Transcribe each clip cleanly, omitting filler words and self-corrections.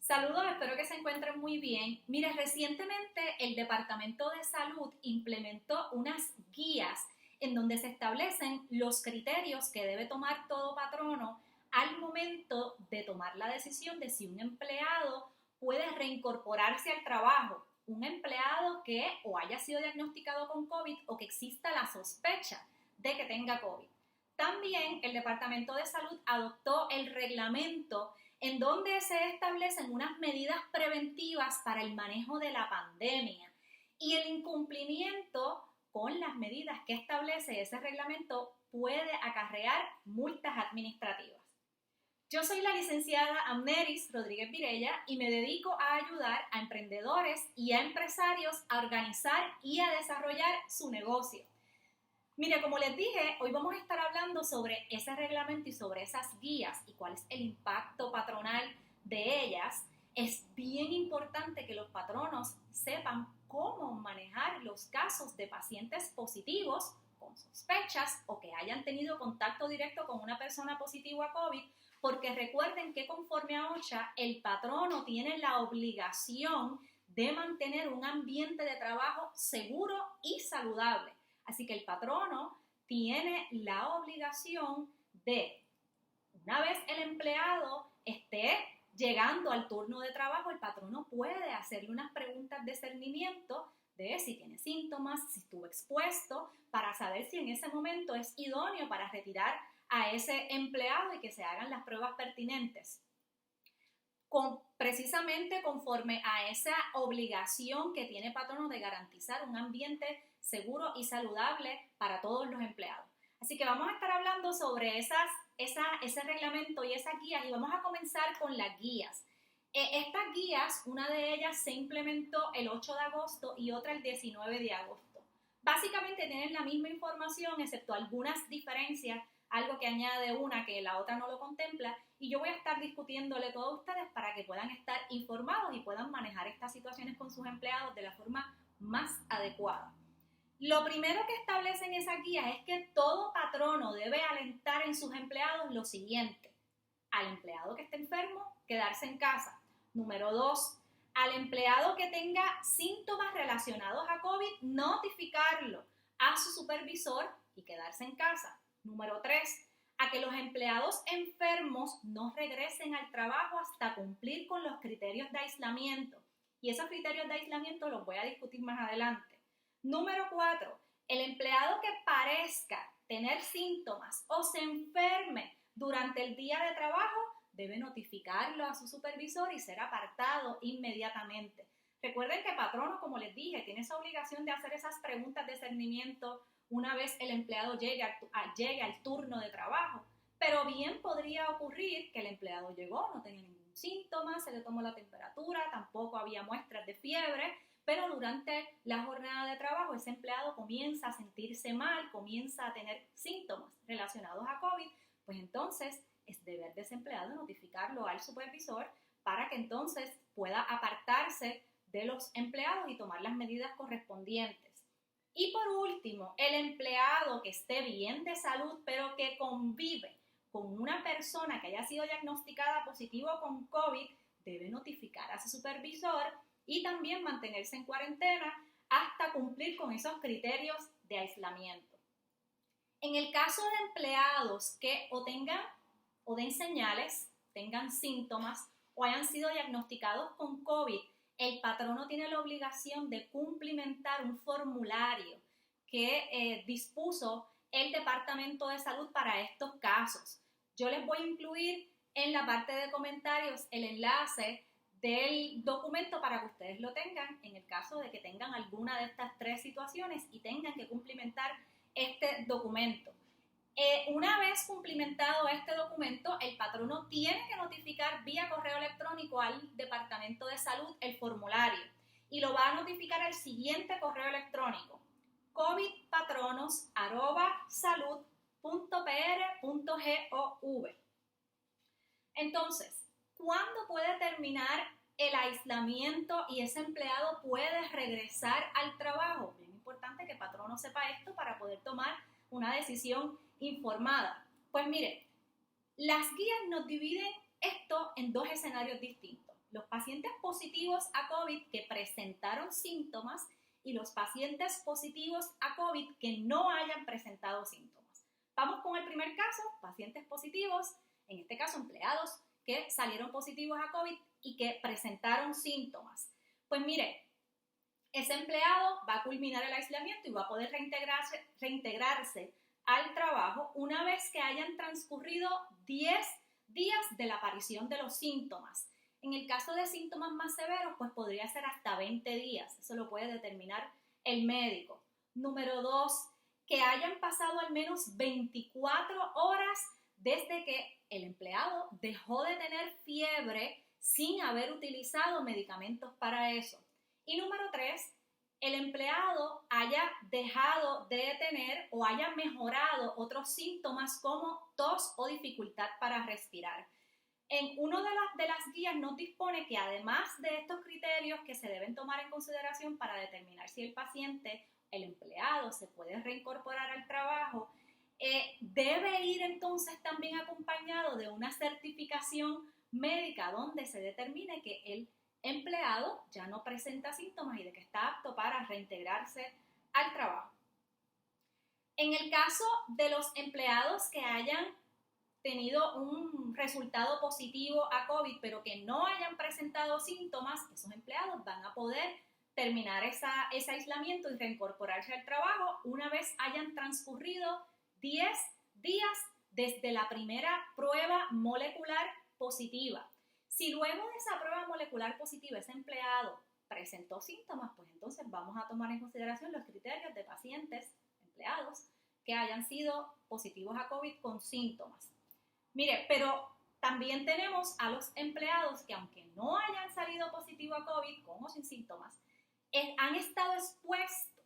Saludos, espero que se encuentren muy bien. Mire, recientemente el Departamento de Salud implementó unas guías en donde se establecen los criterios que debe tomar todo patrono al momento de tomar la decisión de si un empleado puede reincorporarse al trabajo. Un empleado que o haya sido diagnosticado con COVID o que exista la sospecha de que tenga COVID. También el Departamento de Salud adoptó el reglamento en donde se establecen unas medidas preventivas para el manejo de la pandemia y el incumplimiento con las medidas que establece ese reglamento puede acarrear multas administrativas. Yo soy la licenciada Amneris Rodríguez Virella y me dedico a ayudar a emprendedores y a empresarios a organizar y a desarrollar su negocio. Mire, como les dije, hoy vamos a estar hablando sobre ese reglamento y sobre esas guías y cuál es el impacto patronal de ellas. Es bien importante que los patronos sepan cómo manejar los casos de pacientes positivos con sospechas o que hayan tenido contacto directo con una persona positiva a COVID, porque recuerden que conforme a OSHA, el patrono tiene la obligación de mantener un ambiente de trabajo seguro y saludable. Así que el patrono tiene la obligación de, una vez el empleado esté llegando al turno de trabajo, el patrono puede hacerle unas preguntas de cernimiento de si tiene síntomas, si estuvo expuesto, para saber si en ese momento es idóneo para retirar a ese empleado y que se hagan las pruebas pertinentes. Precisamente conforme a esa obligación que tiene patrono de garantizar un ambiente seguro y saludable para todos los empleados. Así que vamos a estar hablando sobre ese reglamento y esas guías y vamos a comenzar con las guías. Estas guías, una de ellas se implementó el 8 de agosto y otra el 19 de agosto. Básicamente tienen la misma información excepto algunas diferencias, algo que añade una que la otra no lo contempla, y yo voy a estar discutiéndole todo a ustedes para que puedan estar informados y puedan manejar estas situaciones con sus empleados de la forma más adecuada. Lo primero que establecen esas guías es que todo patrono debe alentar en sus empleados lo siguiente: al empleado que esté enfermo, quedarse en casa. Número 2, al empleado que tenga síntomas relacionados a COVID, notificarlo a su supervisor y quedarse en casa. Número 3, a que los empleados enfermos no regresen al trabajo hasta cumplir con los criterios de aislamiento. Y esos criterios de aislamiento los voy a discutir más adelante. Número 4, el empleado que parezca tener síntomas o se enferme durante el día de trabajo debe notificarlo a su supervisor y ser apartado inmediatamente. Recuerden que patrono, como les dije, tiene esa obligación de hacer esas preguntas de cernimiento una vez el empleado llegue al turno de trabajo. Pero bien podría ocurrir que el empleado llegó, no tenía ningún síntoma, se le tomó la temperatura, tampoco había muestras de fiebre, pero durante la jornada de trabajo ese empleado comienza a sentirse mal, comienza a tener síntomas relacionados a COVID, pues entonces es deber de ese empleado notificarlo al supervisor para que entonces pueda apartarse de los empleados y tomar las medidas correspondientes. Y por último, el empleado que esté bien de salud, pero que convive con una persona que haya sido diagnosticada positivo con COVID, debe notificar a su supervisor y también mantenerse en cuarentena hasta cumplir con esos criterios de aislamiento. En el caso de empleados que o den señales, tengan síntomas o hayan sido diagnosticados con COVID, el patrono tiene la obligación de cumplimentar un formulario que dispuso el Departamento de Salud para estos casos. Yo les voy a incluir en la parte de comentarios el enlace del documento para que ustedes lo tengan en el caso de que tengan alguna de estas tres situaciones y tengan que cumplimentar este documento. Una vez cumplimentado este documento, el patrono tiene que notificar vía correo electrónico al Departamento de Salud el formulario y lo va a notificar al siguiente correo electrónico: covidpatronos@salud.pr.gov. Entonces, ¿cuándo puede terminar el aislamiento y ese empleado puede regresar al trabajo? Bien importante que el patrono sepa esto para poder tomar una decisión informada. Pues mire, las guías nos dividen esto en dos escenarios distintos. los pacientes positivos a COVID que presentaron síntomas y los pacientes positivos a COVID que no hayan presentado síntomas. Vamos con el primer caso, pacientes positivos, en este caso empleados que salieron positivos a COVID y que presentaron síntomas. Pues mire, ese empleado va a culminar el aislamiento y va a poder reintegrarse al trabajo una vez que hayan transcurrido 10 días de la aparición de los síntomas. En el caso de síntomas más severos, pues podría ser hasta 20 días. Eso lo puede determinar el médico. Número 2, que hayan pasado al menos 24 horas desde que el empleado dejó de tener fiebre sin haber utilizado medicamentos para eso. Y número 3, el empleado haya dejado de tener o haya mejorado otros síntomas como tos o dificultad para respirar. En una de las guías nos dispone que además de estos criterios que se deben tomar en consideración para determinar si el paciente, el empleado, se puede reincorporar al trabajo, debe ir entonces también acompañado de una certificación médica donde se determine que el empleado ya no presenta síntomas y de que está apto para reintegrarse al trabajo. En el caso de los empleados que hayan tenido un resultado positivo a COVID, pero que no hayan presentado síntomas, esos empleados van a poder terminar ese aislamiento y reincorporarse al trabajo una vez hayan transcurrido 10 días desde la primera prueba molecular positiva. Si luego de esa prueba molecular positiva ese empleado presentó síntomas, pues entonces vamos a tomar en consideración los criterios de pacientes, empleados, que hayan sido positivos a COVID con síntomas. Mire, pero también tenemos a los empleados que aunque no hayan salido positivo a COVID con o sin síntomas, han estado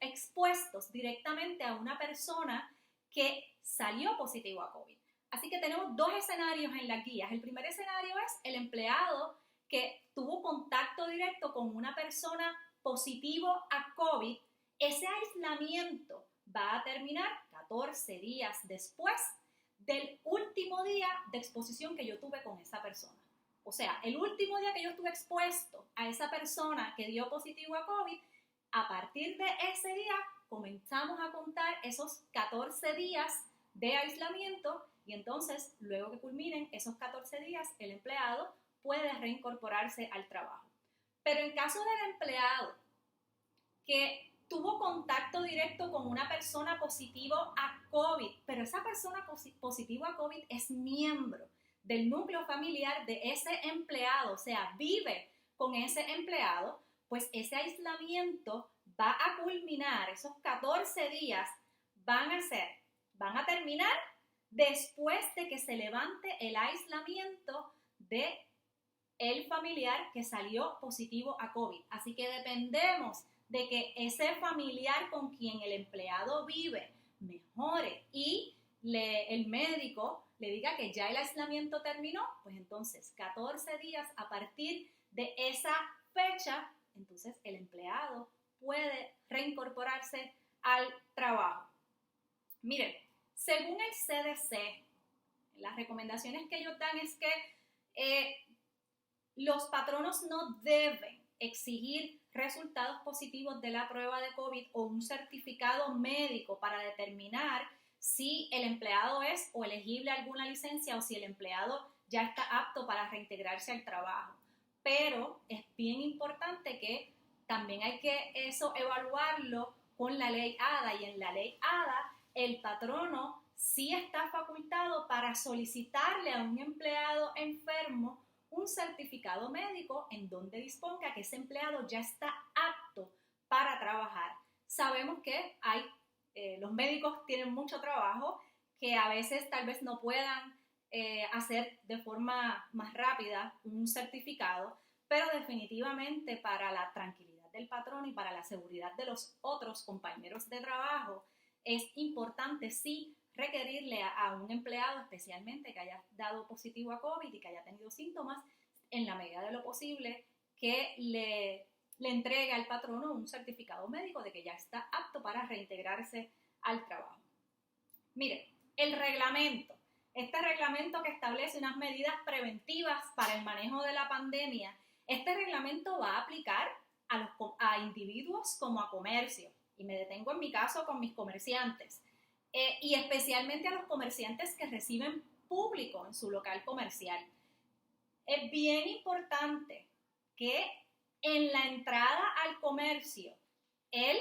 expuestos directamente a una persona que salió positivo a COVID. Así que tenemos dos escenarios en las guías. El primer escenario es el empleado que tuvo contacto directo con una persona positivo a COVID. Ese aislamiento va a terminar 14 días después del último día de exposición que yo tuve con esa persona. O sea, el último día que yo estuve expuesto a esa persona que dio positivo a COVID, a partir de ese día comenzamos a contar esos 14 días de aislamiento y entonces, luego que culminen esos 14 días, el empleado puede reincorporarse al trabajo. Pero en caso del empleado que tuvo contacto directo con una persona positivo a COVID, pero esa persona positiva a COVID es miembro del núcleo familiar de ese empleado, o sea, vive con ese empleado, pues ese aislamiento va a culminar, esos 14 días van a terminar después de que se levante el aislamiento de el familiar que salió positivo a COVID. Así que dependemos de que ese familiar con quien el empleado vive mejore y el médico le diga que ya el aislamiento terminó, pues entonces 14 días a partir de esa fecha, entonces el empleado puede reincorporarse al trabajo. Miren, según el CDC, las recomendaciones que ellos dan es que los patronos no deben exigir resultados positivos de la prueba de COVID o un certificado médico para determinar si el empleado es o elegible a alguna licencia o si el empleado ya está apto para reintegrarse al trabajo. Pero es bien importante que también hay que eso evaluarlo con la ley ADA, y en la ley ADA el patrono sí está facultado para solicitarle a un empleado enfermo un certificado médico en donde disponga que ese empleado ya está apto para trabajar. Sabemos que los médicos tienen mucho trabajo, que a veces tal vez no puedan hacer de forma más rápida un certificado, pero definitivamente para la tranquilidad del patrón y para la seguridad de los otros compañeros de trabajo es importante sí requerirle a un empleado especialmente que haya dado positivo a COVID y que haya tenido síntomas, en la medida de lo posible, que le entregue al patrono un certificado médico de que ya está apto para reintegrarse al trabajo. Mire, el reglamento, este reglamento que establece unas medidas preventivas para el manejo de la pandemia, Este reglamento va a aplicar a individuos como a comercio, y me detengo en mi caso con mis comerciantes, y especialmente a los comerciantes que reciben público en su local comercial. Es bien importante que en la entrada al comercio, el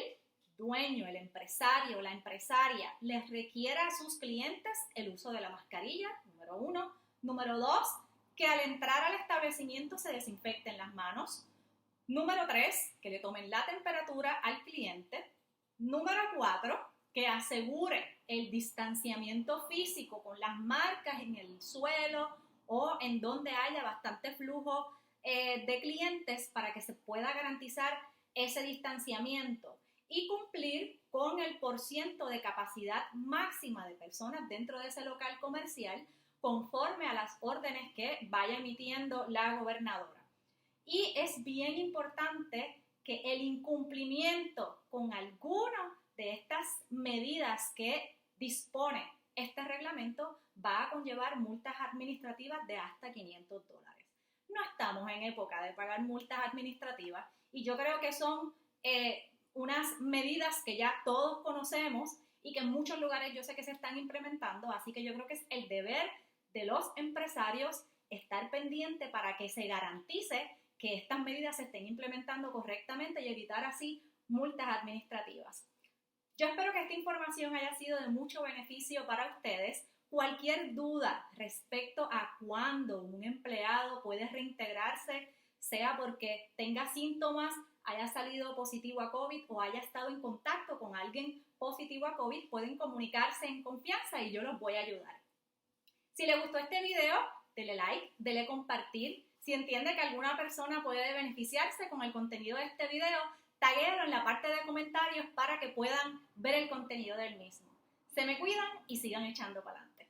dueño, el empresario, la empresaria les requiera a sus clientes el uso de la mascarilla, número 1. Número 2, que al entrar al establecimiento se desinfecten las manos. Número 3, que le tomen la temperatura al cliente. Número 4, que asegure el distanciamiento físico con las marcas en el suelo o en donde haya bastante flujo de clientes para que se pueda garantizar ese distanciamiento y cumplir con el % de capacidad máxima de personas dentro de ese local comercial conforme a las órdenes que vaya emitiendo la gobernadora. Y es bien importante que el incumplimiento con alguna de estas medidas que dispone este reglamento va a conllevar multas administrativas de hasta $500. No estamos en época de pagar multas administrativas y yo creo que son unas medidas que ya todos conocemos y que en muchos lugares yo sé que se están implementando, así que yo creo que es el deber de los empresarios estar pendiente para que se garantice que estas medidas se estén implementando correctamente y evitar así multas administrativas. Yo espero que esta información haya sido de mucho beneficio para ustedes. Cualquier duda respecto a cuándo un empleado puede reintegrarse, sea porque tenga síntomas, haya salido positivo a COVID o haya estado en contacto con alguien positivo a COVID, pueden comunicarse en confianza y yo los voy a ayudar. Si les gustó este video, dele like, dele compartir. Si entiende que alguna persona puede beneficiarse con el contenido de este video, taguéalo en la parte de comentarios para que puedan ver el contenido del mismo. Se me cuidan y sigan echando para adelante.